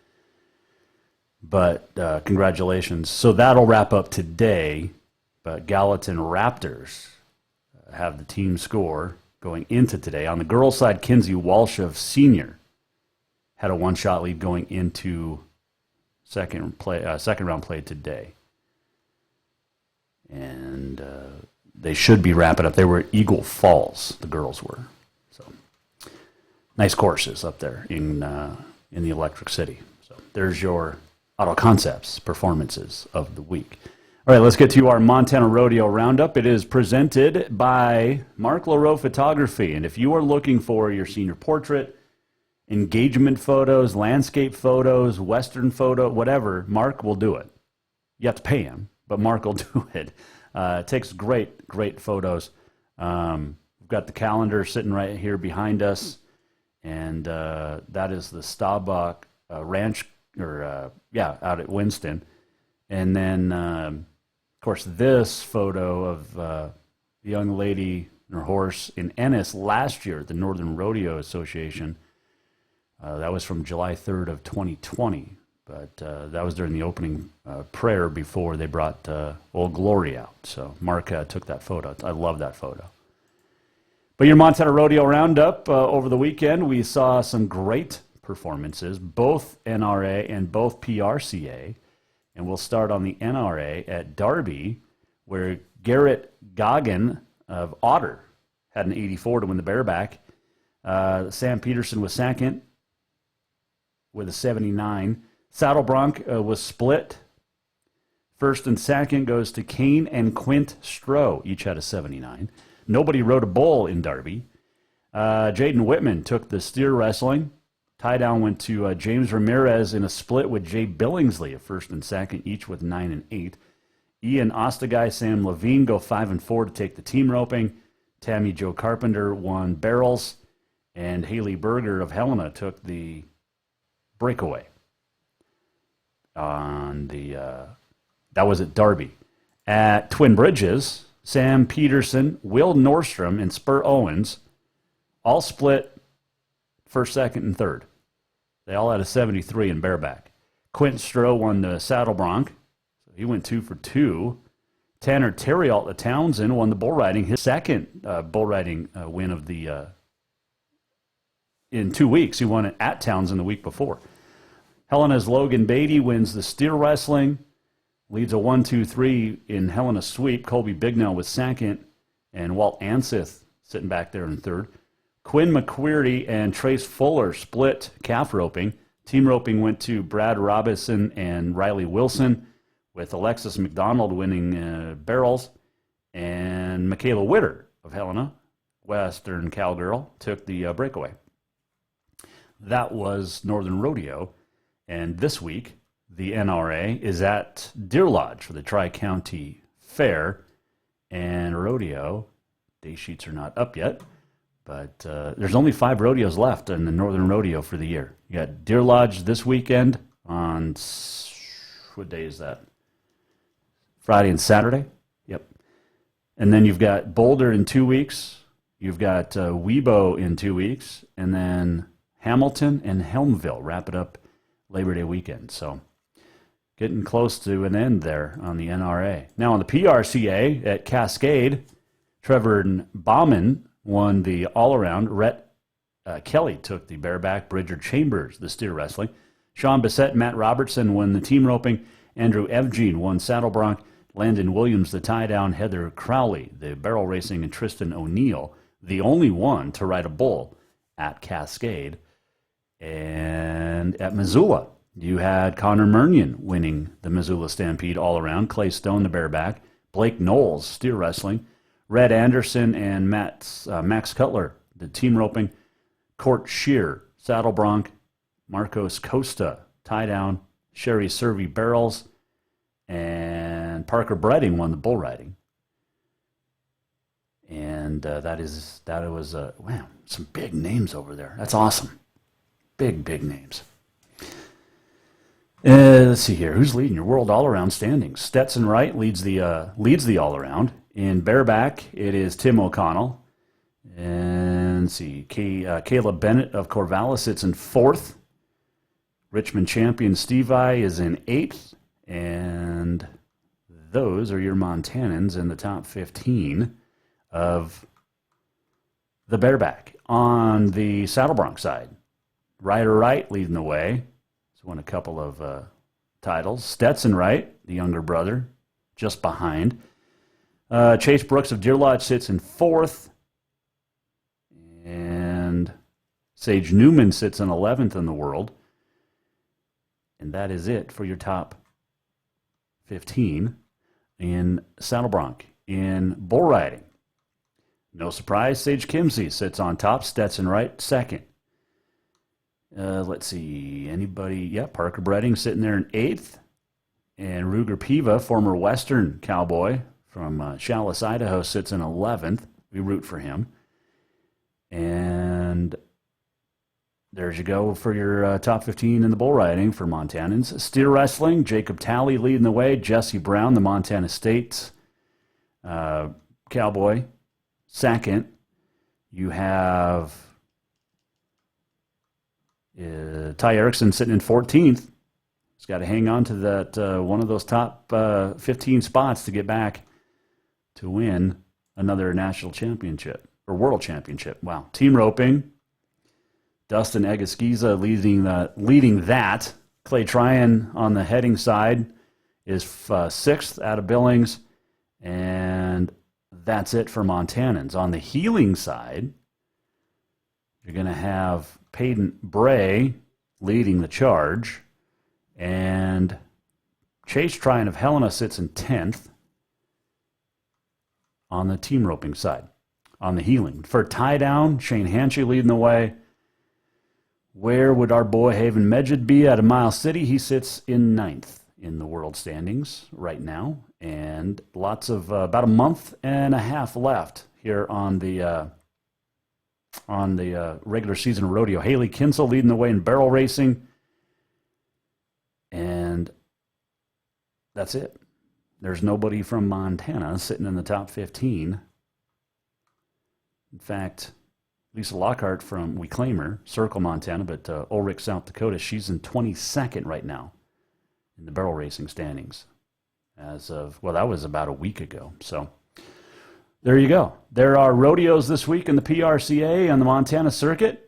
But congratulations. So that'll wrap up today. But Gallatin Raptors have the team score going into today. On the girls' side, Kinsey Walsh of Senior had a 1-shot lead going into second round play today. And they should be wrapping up. They were at Eagle Falls, the girls were. So nice courses up there in the Electric City. So there's your Auto Concepts Performances of the Week. All right, let's get to our Montana Rodeo Roundup. It is presented by Mark LaRoe Photography. And if you are looking for your senior portrait, engagement photos, landscape photos, Western photo, whatever, Mark will do it. You have to pay him, but Mark will do it. It takes great photos. We've got the calendar sitting right here behind us, and that is the Staubach Ranch, out at Winston. And then, of course, this photo of the young lady and her horse in Ennis last year at the Northern Rodeo Association. That was from July 3rd of 2020. But that was during the opening prayer before they brought Old Glory out. So Mark took that photo. I love that photo. But your Montana Rodeo Roundup over the weekend, we saw some great performances, both NRA and both PRCA. And we'll start on the NRA at Darby, where Garrett Goggin of Otter had an 84 to win the bareback. Sam Peterson was second with a 79. Saddle Bronc was split. First and second goes to Kane and Quint Stroh. Each had a 79. Nobody rode a bull in Darby. Jaden Whitman took the steer wrestling. Tie down went to James Ramirez in a split with Jay Billingsley at first and second, each with 9 and 8. Ian Ostagai, Sam Levine go 5 and 4 to take the team roping. Tammy Jo Carpenter won barrels. And Haley Berger of Helena took the breakaway. That was at Darby. At Twin Bridges, Sam Peterson, Will Nordstrom, and Spur Owens all split first, second, and third. They all had a 73 in bareback. Quint Stroh won the Saddle Bronc. So he went 2 for 2. Tanner Terriault of Townsend won the bull riding, his second bull riding win of the in 2 weeks. He won it at Townsend the week before. Helena's Logan Beatty wins the steer wrestling. Leads a 1-2-3 in Helena sweep. Colby Bignell was second. And Walt Anseth sitting back there in third. Quinn McQuarrie and Trace Fuller split calf roping. Team roping went to Brad Robinson and Riley Wilson, with Alexis McDonald winning barrels. And Michaela Witter of Helena, Western Cowgirl, took the breakaway. That was Northern Rodeo. And this week, the NRA is at Deer Lodge for the Tri-County Fair and Rodeo. Day sheets are not up yet, but there's only 5 rodeos left in the Northern Rodeo for the year. You got Deer Lodge this weekend on, what day is that? Friday and Saturday? Yep. And then you've got Boulder in 2 weeks. You've got Webo in 2 weeks. And then Hamilton and Helmville wrap it up Labor Day weekend. So getting close to an end there on the NRA. Now on the PRCA at Cascade, Trevor Bauman won the all-around. Rhett Kelly took the bareback. Bridger Chambers, the steer wrestling. Sean Bissett, Matt Robertson won the team roping. Andrew Evgene won saddle bronc. Landon Williams, the tie-down. Heather Crowley, the barrel racing. And Tristan O'Neill, the only one to ride a bull at Cascade. And at Missoula, you had Connor Murnion winning the Missoula Stampede all-around. Clay Stone, the bareback. Blake Knowles, steer wrestling. Red Anderson and Max Cutler, the team roping. Court Shear, saddle bronc. Marcos Costa, tie-down. Sherry Servey, barrels. And Parker Bredding won the bull riding. And that was wow, some big names over there. That's awesome. Big names. Let's see here. Who's leading your world all-around standings? Stetson Wright leads the all-around. In bareback, it is Tim O'Connell. And let's see. Caleb Bennett of Corvallis sits in 4th. Richmond champion Steve I is in 8th. And those are your Montanans in the top 15 of the bareback. On the saddle bronc side, Ryder Wright leading the way. He's won a couple of titles. Stetson Wright, the younger brother, just behind. Chase Brooks of Deer Lodge sits in 4th. And Sage Newman sits in 11th in the world. And that is it for your top 15 in saddle bronc. In bull riding, no surprise, Sage Kimsey sits on top. Stetson Wright, second. Let's see, anybody? Yeah, Parker Bredding sitting there in 8th. And Ruger Piva, former Western cowboy from Challis, Idaho, sits in 11th. We root for him. And there you go for your top 15 in the bull riding for Montanans. Steer wrestling, Jacob Talley leading the way. Jesse Brown, the Montana State cowboy, second. You have Ty Erickson sitting in 14th. He's got to hang on to that one of those top 15 spots to get back to win another national championship or world championship. Wow. Team roping. Dustin Egaskiza leading that. Clay Tryon on the heading side is 6th out of Billings, and that's it for Montanans. On the heeling side, you're going to have Peyton Bray leading the charge, and Chase Tryon of Helena sits in 10th on the team roping side. On the heeling, for tie down, Shane Hanchy leading the way. Where would our boy Haven Medjid be out of Miles City? He sits in 9th in the world standings right now, and lots of about a month and a half left here on the regular season rodeo. Haley Kinsel leading the way in barrel racing, and that's it. There's nobody from Montana sitting in the top 15. In fact, Lisa Lockhart from, we claim her, Circle, Montana, but Ulrich, South Dakota, she's in 22nd right now in the barrel racing standings as of, well, that was about a week ago. So there you go. There are rodeos this week in the PRCA on the Montana circuit,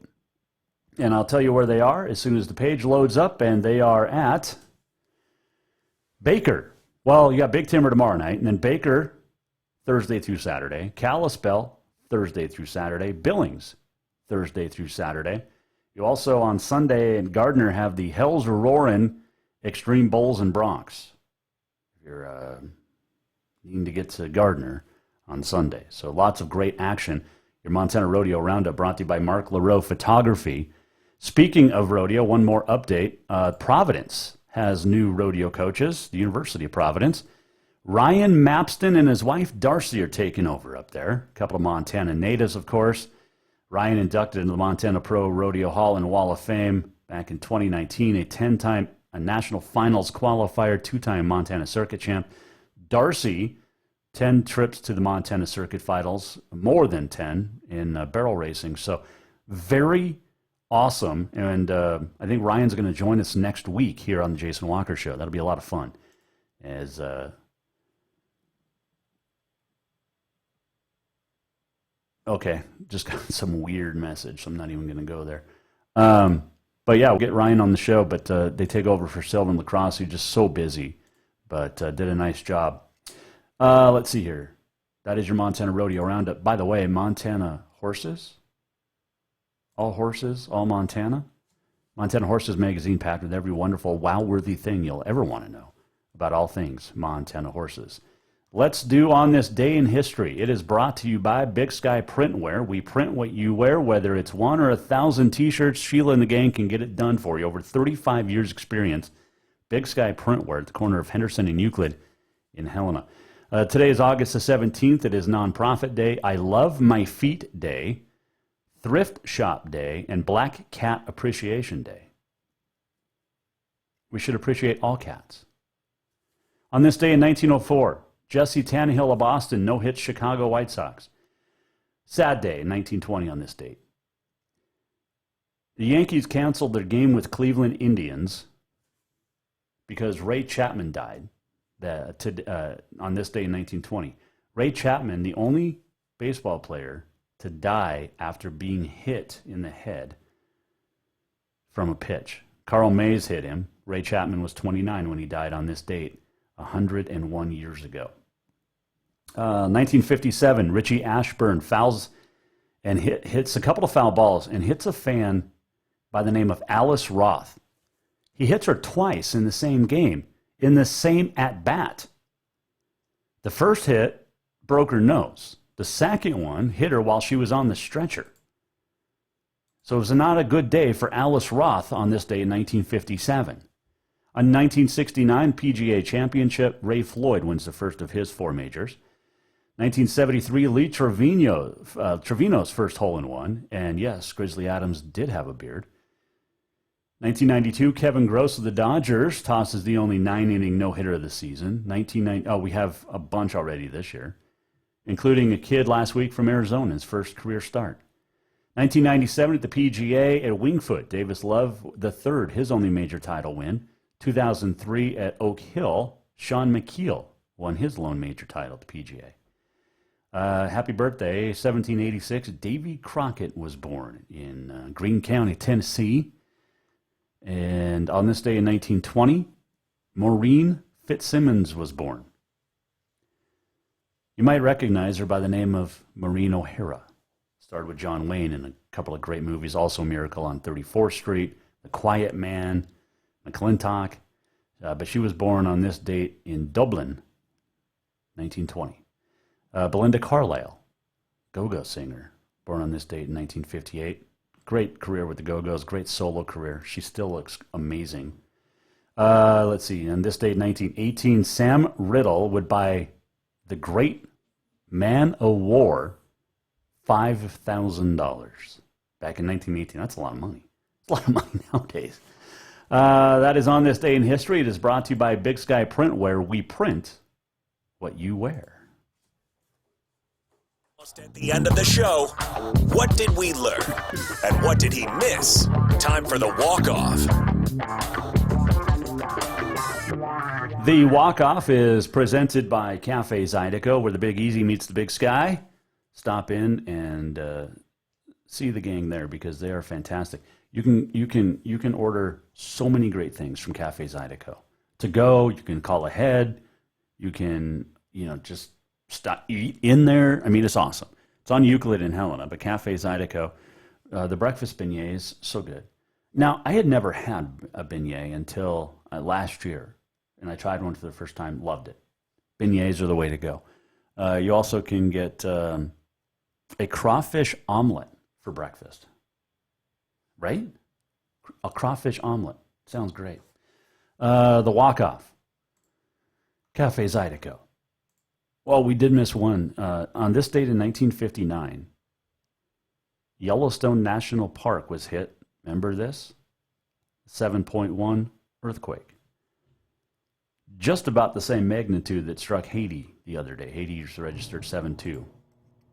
and I'll tell you where they are as soon as the page loads up, and they are at Baker. Well, you got Big Timber tomorrow night, and then Baker Thursday through Saturday, Kalispell Thursday through Saturday, Billings Thursday through Saturday. You also on Sunday in Gardner have the Hell's Roarin' Extreme Bulls and Broncs. If you're needing to get to Gardner on Sunday. So lots of great action. Your Montana Rodeo Roundup brought to you by Mark LaRoe Photography. Speaking of rodeo, one more update. Providence has new rodeo coaches, the University of Providence. Ryan Mapston and his wife Darcy are taking over up there. A couple of Montana natives, of course. Ryan inducted into the Montana Pro Rodeo Hall and Wall of Fame back in 2019, a 10-time national finals qualifier, 2-time Montana Circuit champ. Darcy, 10 trips to the Montana Circuit finals, more than 10 in barrel racing. So very awesome. And I think Ryan's going to join us next week here on the Jason Walker Show. That'll be a lot of fun. As okay, just got some weird message, so I'm not even going to go there. But yeah, we'll get Ryan on the show, but they take over for Sylvan Lacrosse, who's just so busy, but did a nice job. Let's see here. That is your Montana Rodeo Roundup. By the way, Montana horses, all Montana. Montana Horses magazine packed with every wonderful, wow-worthy thing you'll ever want to know about all things Montana horses. Let's do On This Day in History. It is brought to you by Big Sky Printwear. We print what you wear, whether it's 1 or 1,000 T-shirts. Sheila and the gang can get it done for you. Over 35 years experience. Big Sky Printwear at the corner of Henderson and Euclid in Helena. Today is August the 17th. It is Nonprofit Day, I Love My Feet Day, Thrift Shop Day, and Black Cat Appreciation Day. We should appreciate all cats. On this day in 1904, Jesse Tannehill of Boston no-hits Chicago White Sox. Sad day in 1920 on this date. The Yankees canceled their game with Cleveland Indians because Ray Chapman died on this day in 1920. Ray Chapman, the only baseball player to die after being hit in the head from a pitch. Carl Mays hit him. Ray Chapman was 29 when he died on this date, 101 years ago. 1957, Richie Ashburn fouls and hits a couple of foul balls and hits a fan by the name of Alice Roth. He hits her twice in the same game, in the same at-bat. The first hit broke her nose. The second one hit her while she was on the stretcher. So it was not a good day for Alice Roth on this day in 1957. On 1969 PGA Championship, Ray Floyd wins the first of his 4 majors. 1973, Lee Trevino's first hole-in-one. And yes, Grizzly Adams did have a beard. 1992, Kevin Gross of the Dodgers tosses the only 9-inning no-hitter of the season. We have a bunch already this year, including a kid last week from Arizona, his first career start. 1997 at the PGA at Wingfoot, Davis Love III, his only major title win. 2003 at Oak Hill, Sean McKeel won his lone major title at the PGA. Happy birthday, 1786. Davy Crockett was born in Greene County, Tennessee. And on this day in 1920, Maureen Fitzsimmons was born. You might recognize her by the name of Maureen O'Hara. Starred with John Wayne in a couple of great movies, also Miracle on 34th Street, The Quiet Man, McClintock. But she was born on this date in Dublin, 1920. Belinda Carlisle, go-go singer, born on this date in 1958. Great career with the Go-Go's, great solo career. She still looks amazing. Let's see, on this date, 1918, Sam Riddle would buy the great Man o' War $5,000 back in 1918. That's a lot of money. It's a lot of money nowadays. That is on this day in history. It is brought to you by Big Sky Print, where we print what you wear. At the end of the show, what did we learn? And what did he miss? Time for the walk-off. The walk-off is presented by Cafe Zydeco, where the Big Easy meets the Big Sky. Stop in and see the gang there because they are fantastic. You can order so many great things from Cafe Zydeco. To go, you can call ahead. You can just eat in there. I mean, it's awesome. It's on Euclid in Helena, but Cafe Zydeco, the breakfast beignets, so good. Now, I had never had a beignet until last year, and I tried one for the first time, loved it. Beignets are the way to go. You also can get a crawfish omelet for breakfast. Right? A crawfish omelet. Sounds great. The walk-off. Cafe Zydeco. Well, we did miss one. On this date in 1959, Yellowstone National Park was hit. Remember this? 7.1 earthquake. Just about the same magnitude that struck Haiti the other day. Haiti's registered 7.2.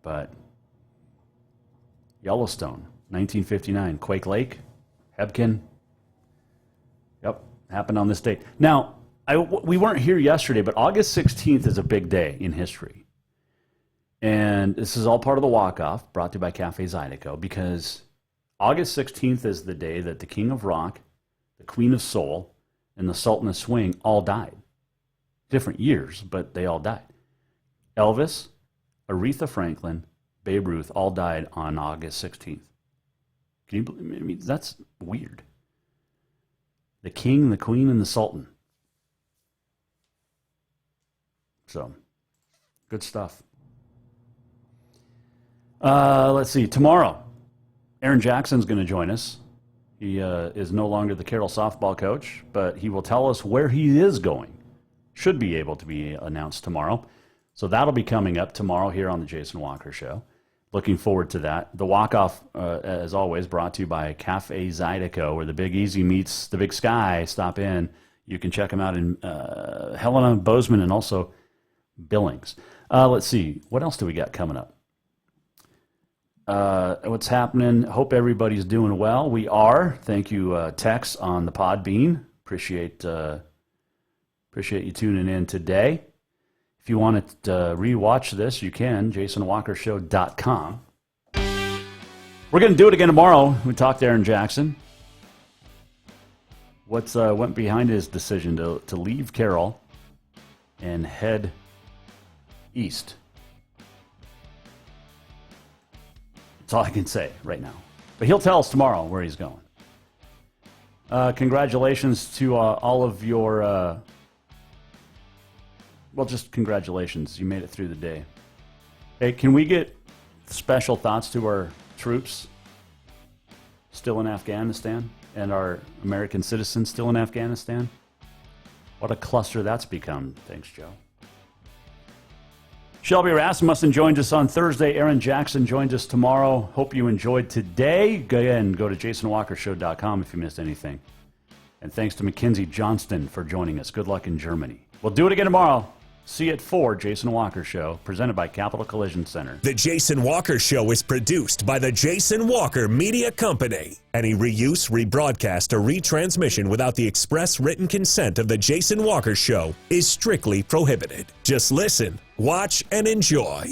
But Yellowstone, 1959, Quake Lake, Hebgen. Yep, happened on this date. Now, we weren't here yesterday, but August 16th is a big day in history. And this is all part of the walk-off brought to you by Cafe Zydeco because August 16th is the day that the King of Rock, the Queen of Soul, and the Sultan of Swing all died. Different years, but they all died. Elvis, Aretha Franklin, Babe Ruth all died on August 16th. Can you believe? I mean, that's weird. The King, the Queen, and the Sultan. So, good stuff. Let's see. Tomorrow, Aaron Jackson's going to join us. He is no longer the Carroll softball coach, but he will tell us where he is going. Should be able to be announced tomorrow. So that'll be coming up tomorrow here on the Jason Walker Show. Looking forward to that. The walk-off, as always, brought to you by Cafe Zydeco, where the Big Easy meets the Big Sky. Stop in. You can check them out in Helena, Bozeman, and also Billings. Let's see. What else do we got coming up? What's happening? Hope everybody's doing well. We are. Thank you, Tex, on the Podbean. Appreciate you tuning in today. If you want to rewatch this, you can. JasonWalkerShow.com. We're going to do it again tomorrow. We talked to Aaron Jackson. What's went behind his decision to leave Carroll and head east? That's all I can say right now. But he'll tell us tomorrow where he's going. Congratulations to all of your... well, just congratulations. You made it through the day. Hey, can we get special thoughts to our troops still in Afghanistan and our American citizens still in Afghanistan? What a cluster that's become. Thanks, Joe. Shelby Rasmussen joined us on Thursday. Aaron Jackson joined us tomorrow. Hope you enjoyed today. Again, go to JasonWalkerShow.com if you missed anything. And thanks to McKenzie Johnston for joining us. Good luck in Germany. We'll do it again tomorrow. See you at 4, Jason Walker Show, presented by Capital Collision Center. The Jason Walker Show is produced by the Jason Walker Media Company. Any reuse, rebroadcast, or retransmission without the express written consent of the Jason Walker Show is strictly prohibited. Just listen, watch, and enjoy.